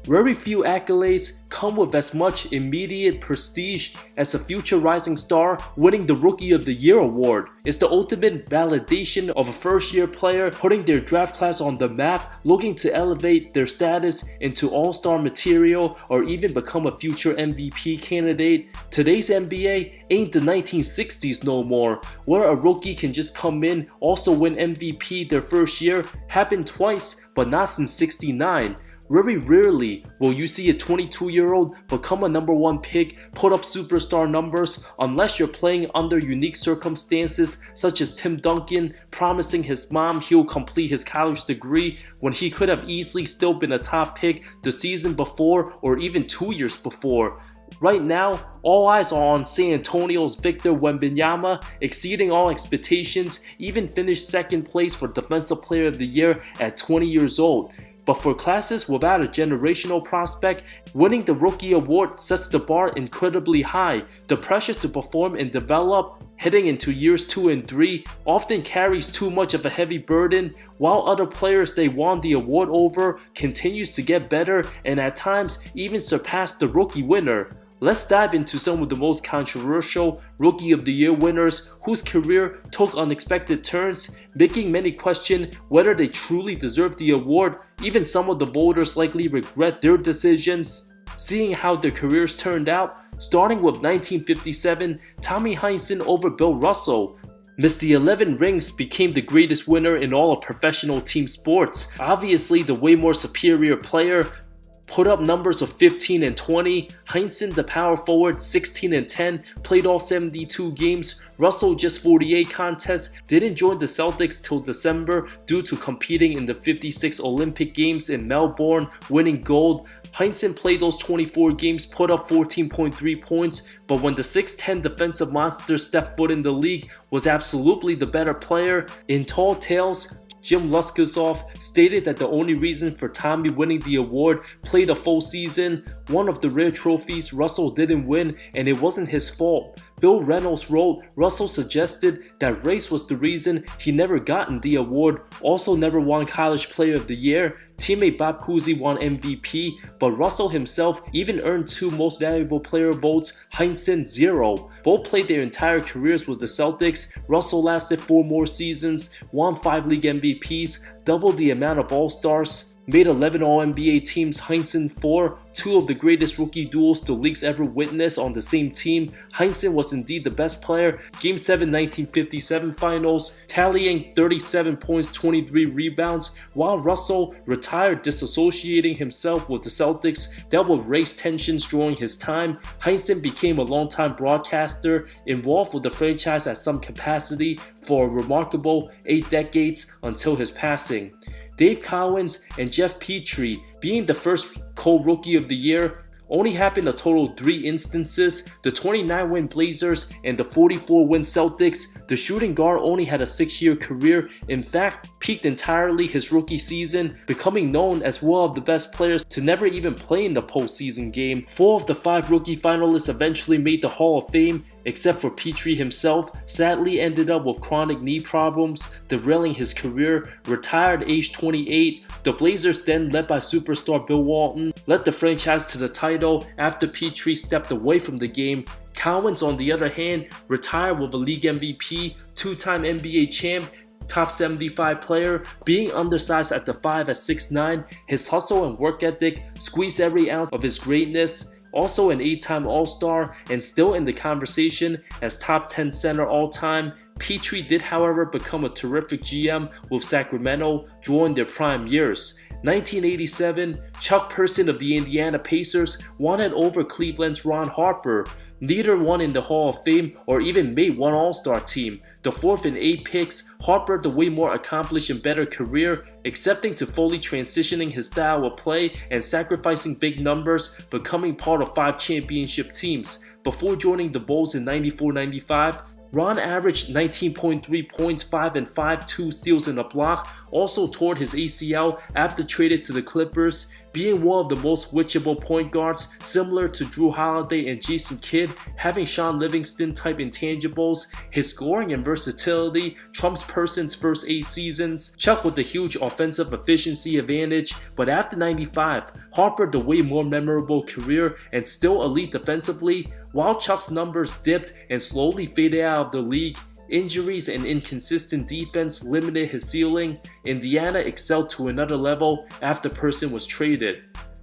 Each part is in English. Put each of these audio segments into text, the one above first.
Very few accolades come with as much immediate prestige as a future rising star winning the Rookie of the Year award. It's the ultimate validation of a first-year player putting their draft class on the map, looking to elevate their status into all-star material or even become a future MVP candidate. Today's NBA ain't the 1960s no more, where a rookie can just come in, also win MVP their first year. Happened twice, but not since '69. Very rarely will you see a 22-year-old become a #1 pick, put up superstar numbers, unless you're playing under unique circumstances such as Tim Duncan promising his mom he'll complete his college degree when he could have easily still been a top pick the season before or even 2 years before. Right now, all eyes are on San Antonio's Victor Wembanyama, exceeding all expectations, even finished second place for Defensive Player of the Year at 20 years old. But for classes without a generational prospect, winning the Rookie Award sets the bar incredibly high. The pressure to perform and develop heading into years 2 and 3 often carries too much of a heavy burden, while other players they won the award over continues to get better and at times even surpass the rookie winner. Let's dive into some of the most controversial Rookie of the Year winners whose career took unexpected turns, making many question whether they truly deserve the award. Even some of the voters likely regret their decisions. Seeing how their careers turned out, starting with 1957, Tommy Heinsohn over Bill Russell. Missed the 11 rings, became the greatest winner in all of professional team sports. Obviously the way more superior player, put up numbers of 15 and 20. Heinsohn, the power forward, 16 and 10, played all 72 games. Russell just 48 contests, didn't join the Celtics till December due to competing in the '56 Olympic Games in Melbourne, winning gold. Heinsohn played those 24 games, put up 14.3 points, but when the 6'10 defensive monster stepped foot in the league, was absolutely the better player. In Tall Tales, Jim Luskasoff stated that the only reason for Tommy winning the award, played a full season, one of the rare trophies Russell didn't win, and it wasn't his fault. Bill Reynolds wrote, Russell suggested that race was the reason he never gotten the award, also never won College Player of the Year. Teammate Bob Cousy won MVP, but Russell himself even earned 2 Most Valuable Player votes, Heinsohn 0. Both played their entire careers with the Celtics. Russell lasted 4 more seasons, won 5 league MVPs, doubled the amount of All-Stars, made 11 All-NBA teams, Heinsohn 4, 2 of the greatest rookie duels the league's ever witnessed on the same team. Heinsohn was indeed the best player. Game 7 1957 finals, tallying 37 points, 23 rebounds, while Russell retired, disassociating himself with the Celtics, dealt with race tensions during his time. Heinsohn became a longtime broadcaster, involved with the franchise at some capacity for a remarkable 8 decades until his passing. Dave Cowens and Jeff Petrie being the first co-Rookie of the Year only happened a total of 3 instances, the 29-win Blazers and the 44-win Celtics. The shooting guard only had a 6-year career, in fact peaked entirely his rookie season, becoming known as one of the best players to never even play in the postseason game. 4 of the 5 rookie finalists eventually made the Hall of Fame, except for Petrie himself, sadly ended up with chronic knee problems, derailing his career, retired age 28. The Blazers, then led by superstar Bill Walton, led the franchise to the title after Petrie stepped away from the game. Cowens, on the other hand, retired with a league MVP, 2-time NBA champ, top 75 player, being undersized at the 5 at 6'9", his hustle and work ethic squeezed every ounce of his greatness. Also an 8-time All-Star and still in the conversation as top 10 center all-time. Petrie did, however, become a terrific GM with Sacramento during their prime years. 1987, Chuck Person of the Indiana Pacers won it over Cleveland's Ron Harper. Neither won in the Hall of Fame or even made one All-Star team. The 4th and 8 picks, Harper the way more accomplished and better career, accepting to fully transitioning his style of play and sacrificing big numbers, becoming part of 5 championship teams. Before joining the Bulls in 94-95, Ron averaged 19.3 points, 5 and 5, 2 steals and a block, also tore his ACL after traded to the Clippers. being one of the most switchable point guards, similar to Drew Holiday and Jason Kidd, having Sean Livingston type intangibles, his scoring and versatility trumps Person's first 8 seasons, Chuck with a huge offensive efficiency advantage, but after 95, Harper the way more memorable career and still elite defensively, while Chuck's numbers dipped and slowly faded out of the league. Injuries and inconsistent defense limited his ceiling. Indiana excelled to another level after Person was traded.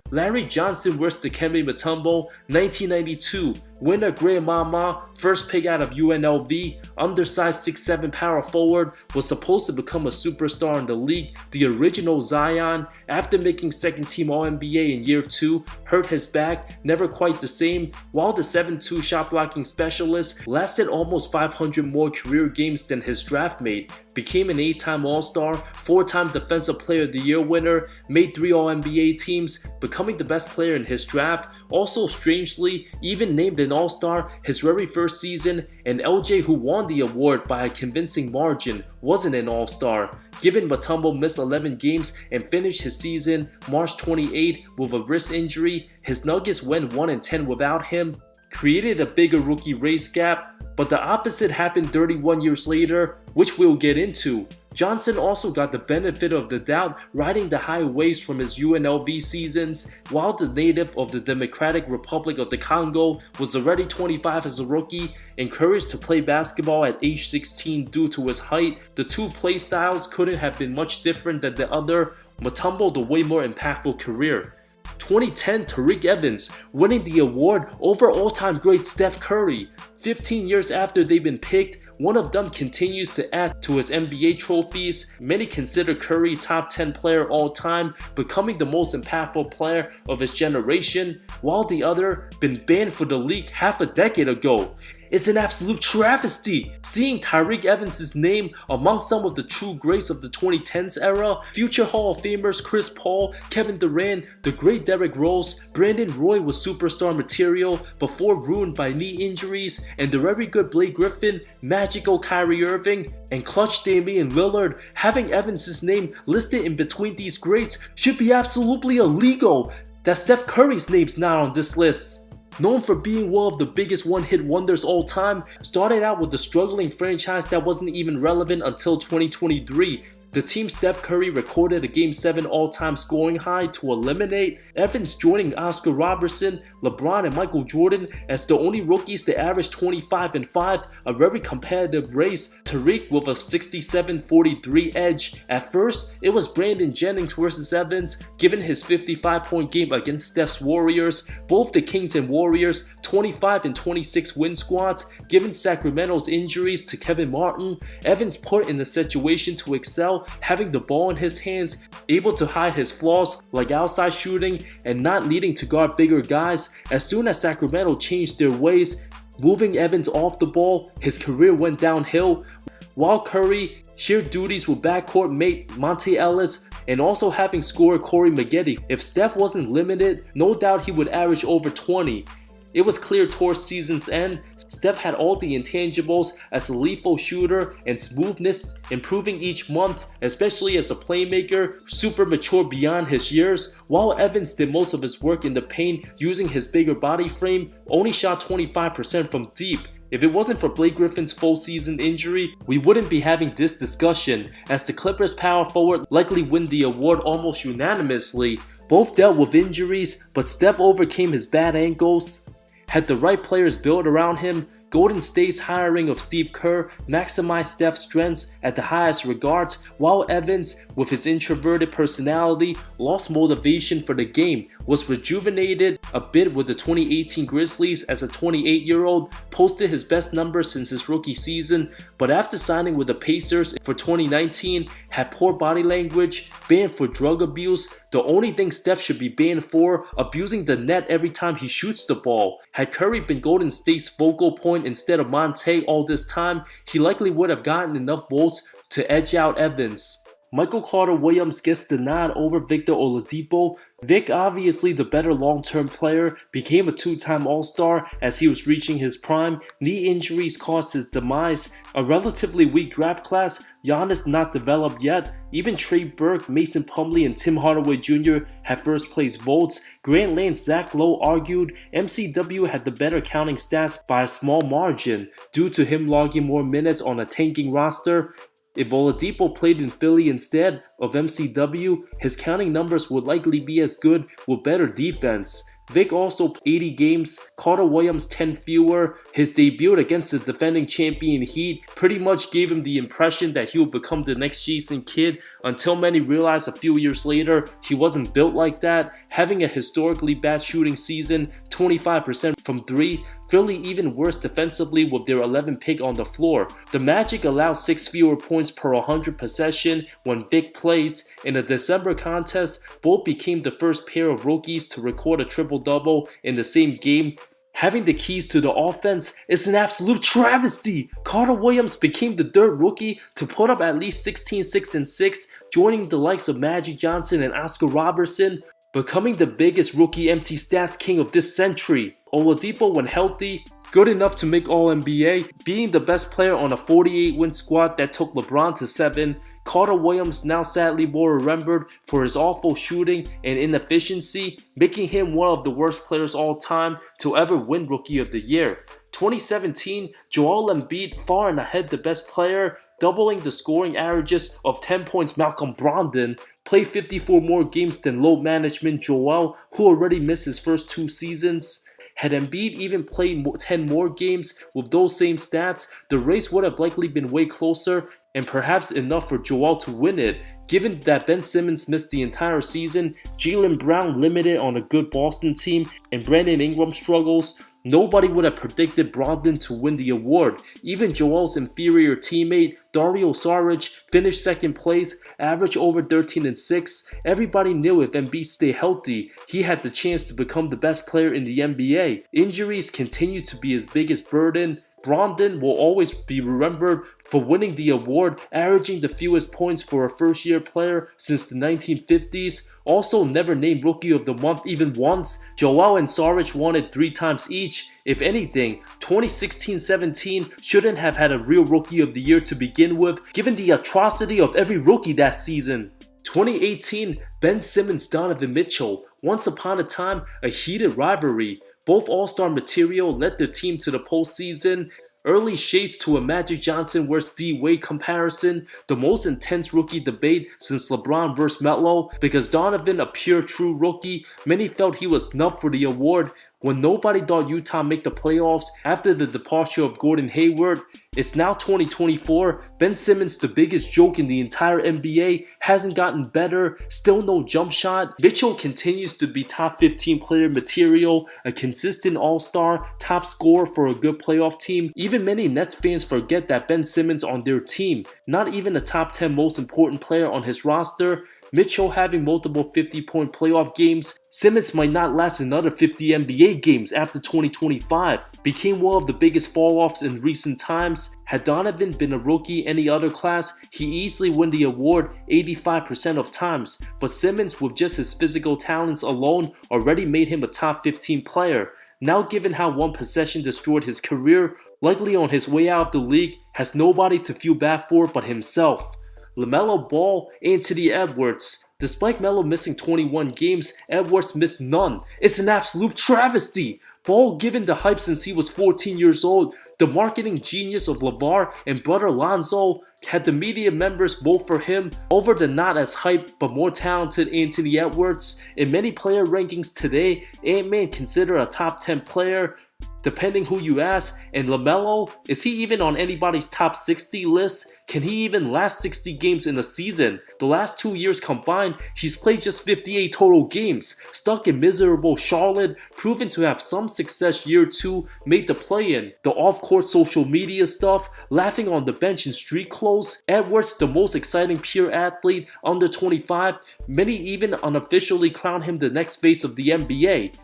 Larry Johnson vs. Dikembe Mutombo, 1992. Winner Greg Mama, first pick out of UNLV, undersized 6'7" power forward, was supposed to become a superstar in the league, the original Zion. After making second team All-NBA in year 2, hurt his back, never quite the same, while the 7'2" shot blocking specialist lasted almost 500 more career games than his draft mate, became an 8-time All-Star, 4-time Defensive Player of the Year winner, made 3 All-NBA teams, becoming the best player in his draft, also strangely, even named an All-Star his very first season, and LJ, who won the award by a convincing margin, wasn't an All-Star. Given Mutombo missed 11 games and finished his season March 28 with a wrist injury, his Nuggets went 1-10 without him, created a bigger rookie race gap, but the opposite happened 31 years later, which we'll get into. Johnson also got the benefit of the doubt, riding the high waves from his UNLV seasons, while the native of the Democratic Republic of the Congo was already 25 as a rookie, encouraged to play basketball at age 16 due to his height. The two play styles couldn't have been much different than the other, Mutombo the way more impactful career. 2010 Tariq Evans winning the award over all-time great Steph Curry. 15 years after they've been picked, one of them continues to add to his NBA trophies. Many consider Curry top 10 player all time, becoming the most impactful player of his generation, while the other been banned for the league half a decade ago. It's an absolute travesty seeing Tariq Evans' name among some of the true greats of the 2010s era. Future Hall of Famers Chris Paul, Kevin Durant, the great Derrick Rose, Brandon Roy was superstar material before ruined by knee injuries, and the very good Blake Griffin, magical Kyrie Irving, and clutch Damian Lillard. Having Evans' name listed in between these greats should be absolutely illegal. That Steph Curry's name's not on this list. Known for being one of the biggest one-hit wonders all time, started out with a struggling franchise that wasn't even relevant until 2023. The team Steph Curry recorded a Game 7 all-time scoring high to eliminate, Evans joining Oscar Robertson, LeBron and Michael Jordan as the only rookies to average 25 and 5, a very competitive race. Tariq with a 67-43 edge. At first, it was Brandon Jennings versus Evans, given his 55-point game against Steph's Warriors. Both the Kings and Warriors 25 and 26 win squads. Given Sacramento's injuries to Kevin Martin, Evans put in the situation to excel, having the ball in his hands, able to hide his flaws like outside shooting and not needing to guard bigger guys. As soon as Sacramento changed their ways, moving Evans off the ball, his career went downhill, while Curry shared duties with backcourt mate Monte Ellis and also having scorer Corey Maggette. If Steph wasn't limited, no doubt he would average over 20. It was clear towards season's end, Steph had all the intangibles as a lethal shooter and smoothness improving each month, especially as a playmaker, super mature beyond his years, while Evans did most of his work in the paint using his bigger body frame, only shot 25% from deep. If it wasn't for Blake Griffin's full season injury, we wouldn't be having this discussion, as the Clippers power forward likely win the award almost unanimously. Both dealt with injuries, but Steph overcame his bad ankles, had the right players built around him. Golden State's hiring of Steve Kerr maximized Steph's strengths at the highest regards, while Evans, with his introverted personality, lost motivation for the game, was rejuvenated a bit with the 2018 Grizzlies as a 28-year-old, posted his best numbers since his rookie season, but after signing with the Pacers for 2019, had poor body language, banned for drug abuse, the only thing Steph should be banned for, abusing the net every time he shoots the ball. Had Curry been Golden State's focal point instead of Monte all this time, he likely would have gotten enough votes to edge out Evans. Michael Carter-Williams gets the nod over Victor Oladipo. Vic, obviously the better long-term player, became a two-time All-Star as he was reaching his prime. Knee injuries caused his demise. A relatively weak draft class. Giannis not developed yet. Even Trey Burke, Mason Plumlee, and Tim Hardaway Jr. had first-place votes. Grant Lance, Zach Lowe argued MCW had the better counting stats by a small margin due to him logging more minutes on a tanking roster. If Oladipo played in Philly instead of MCW, his counting numbers would likely be as good with better defense. Vic also played 80 games, Carter-Williams 10 fewer. His debut against the defending champion Heat pretty much gave him the impression that he would become the next Jason Kidd, until many realized a few years later he wasn't built like that, having a historically bad shooting season, 25% from 3. Philly even worse defensively with their 11th pick on the floor. The Magic allowed 6 fewer points per 100 possession when Vic plays. In a December contest, both became the first pair of rookies to record a triple-double in the same game. Having the keys to the offense is an absolute travesty. Carter-Williams became the third rookie to put up at least 16, 6, and 6, joining the likes of Magic Johnson and Oscar Robertson, becoming the biggest rookie empty stats king of this century. Oladipo, when healthy, good enough to make All-NBA, being the best player on a 48-win squad that took LeBron to 7. Carter-Williams, now sadly more remembered for his awful shooting and inefficiency, making him one of the worst players all time to ever win Rookie of the Year. 2017, Joel Embiid far and ahead the best player, doubling the scoring averages of 10 points Malcolm Brogdon, played 54 more games than load management Joel, who already missed his first 2 seasons. Had Embiid even played 10 more games with those same stats, the race would have likely been way closer and perhaps enough for Joel to win it. Given that Ben Simmons missed the entire season, Jaylen Brown limited on a good Boston team, and Brandon Ingram struggles, nobody would have predicted Brogdon to win the award. Even Joel's inferior teammate, Dario Saric, finished second place, averaged over 13 and 6. Everybody knew if Embiid stayed healthy, he had the chance to become the best player in the NBA. Injuries continue to be his biggest burden. Brogdon will always be remembered for winning the award, averaging the fewest points for a first-year player since the 1950s. Also never named Rookie of the Month even once. Joel and Saric won it 3 times each. If anything, 2016-17 shouldn't have had a real Rookie of the Year to begin with, given the atrocity of every rookie that season. 2018, Ben Simmons, Donovan Mitchell. Once upon a time, a heated rivalry. Both All-Star material led their team to the postseason. Early shades to a Magic Johnson vs. D-Wade comparison, the most intense rookie debate since LeBron vs. Melo. Because Donovan, a pure true rookie, many felt he was snubbed for the award when nobody thought Utah make the playoffs after the departure of Gordon Hayward. It's now 2024, Ben Simmons, the biggest joke in the entire NBA, hasn't gotten better, still no jump shot. Mitchell continues to be top 15 player material, a consistent all-star, top scorer for a good playoff team. Even many Nets fans forget that Ben Simmons on their team, not even a top 10 most important player on his roster. Mitchell having multiple 50-point playoff games, Simmons might not last another 50 NBA games after 2025. Became one of the biggest fall-offs in recent times. Had Donovan been a rookie any other class, he easily win the award 85% of times. But Simmons, with just his physical talents alone, already made him a top 15 player. Now given how one possession destroyed his career, likely on his way out of the league, has nobody to feel bad for but himself. LaMelo Ball, Anthony Edwards. Despite Melo missing 21 games, Edwards missed none. It's an absolute travesty. Ball, given the hype since he was 14 years old, the marketing genius of LeVar and brother Lonzo, had the media members vote for him over the not as hyped but more talented Anthony Edwards. In many player rankings today, Ant-Man considered a top 10 player, depending who you ask. And LaMelo, is he even on anybody's top 60 list? Can he even last 60 games in a season? The last 2 years combined, he's played just 58 total games. Stuck in miserable Charlotte, proven to have some success year 2, made the play-in. The off-court social media stuff, laughing on the bench in street clothes. Edwards, the most exciting pure athlete under 25. Many even unofficially crown him the next face of the NBA.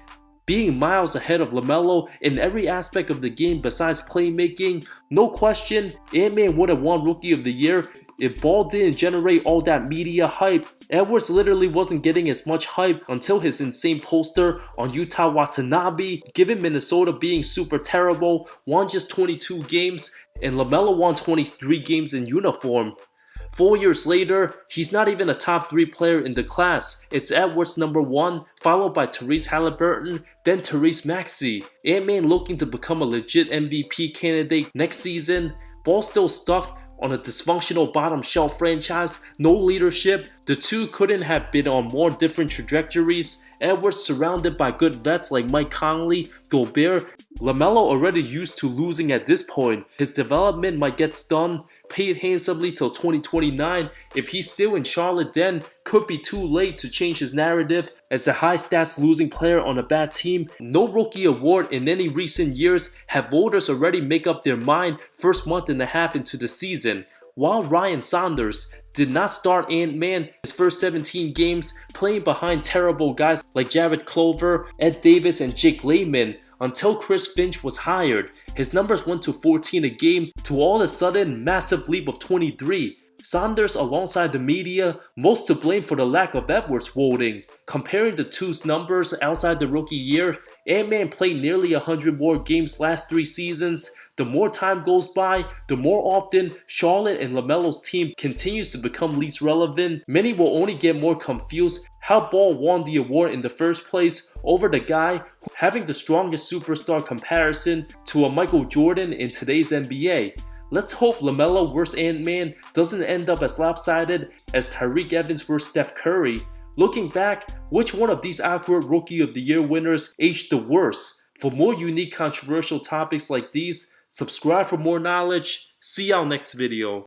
Being miles ahead of LaMelo in every aspect of the game besides playmaking, no question, Ant-Man would have won Rookie of the Year if Ball didn't generate all that media hype, Edwards literally wasn't getting as much hype until his insane poster on Yuta Watanabe, given Minnesota being super terrible, won just 22 games, and LaMelo won 23 games in uniform. 4 years later, he's not even a top 3 player in the class. It's Edwards number 1, followed by Therese Halliburton, then Therese Maxey. Ant-Man looking to become a legit MVP candidate next season. Ball still stuck on a dysfunctional bottom shelf franchise, no leadership. The two couldn't have been on more different trajectories. Edwards surrounded by good vets like Mike Conley, Gobert. LaMelo already used to losing at this point. His development might get stunned, paid handsomely till 2029. If he's still in Charlotte then, could be too late to change his narrative as a high stats losing player on a bad team. No rookie award in any recent years. Have voters already make up their mind first month and a half into the season. While Ryan Saunders did not start Ant-Man his first 17 games, playing behind terrible guys like Jared Clover, Ed Davis, and Jake Layman, until Chris Finch was hired. His numbers went to 14 a game to all of a sudden massive leap of 23. Saunders alongside the media, most to blame for the lack of Edwards voting. Comparing the two's numbers outside the rookie year, Ant-Man played nearly 100 more games last 3 seasons. The more time goes by, the more often Charlotte and LaMelo's team continues to become least relevant. Many will only get more confused how Ball won the award in the first place over the guy having the strongest superstar comparison to a Michael Jordan in today's NBA. Let's hope LaMelo vs Ant-Man doesn't end up as lopsided as Tyreke Evans vs Steph Curry. Looking back, which one of these awkward Rookie of the Year winners aged the worst? For more unique controversial topics like these, subscribe for more knowledge. See y'all next video.